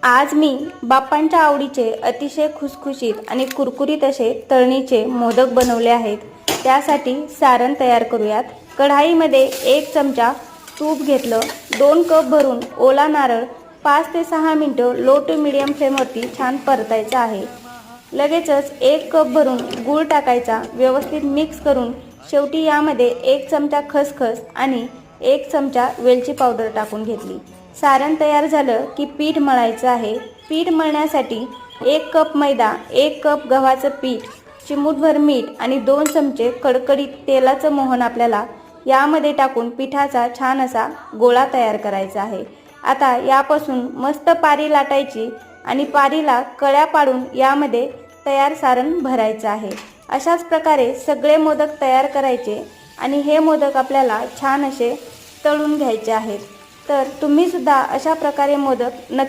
आज मी बाप्पांच्या आवडीचे अतिशय खुसखुशीत आणि कुरकुरीत असे तळणीचे मोदक बनवले आहेत। त्यासाठी सारण तयार करूयात। कढाईमध्ये 1 चमचा तूप घेतलं, 2 कप भरून ओला नारळ 5 ते 6 मिनिटं लो टू मीडियम फ्लेमवरती छान परतायचा आहे। लगेचच 1 कप भरून गूळ टाकायचा, व्यवस्थित मिक्स करून शेवटी यामध्ये 1 चमचा खसखस आणि 1 चमचा वेलची पावडर टाकून घेतली। सारण तयार झालं की पीठ मळायचं आहे। पीठ मळण्यासाठी 1 कप मैदा, 1 कप गव्हाचं पीठ, चिमूटभर मीठ आणि 2 चमचे कडकडीत तेलाचं मोहन आपल्याला यामध्ये टाकून पिठाचा छान असा गोळा तयार करायचा आहे। आता यापासून मस्त पारी लाटायची आणि पारीला कळ्या पाडून यामध्ये तयार सारण भरायचं आहे। अशाच प्रकारे सगळे मोदक तयार करायचे आणि हे मोदक आपल्याला छान असे तळून घ्यायचे आहेत। तर तुम्ही सुद्धा अशा प्रकारे मोदक नक्की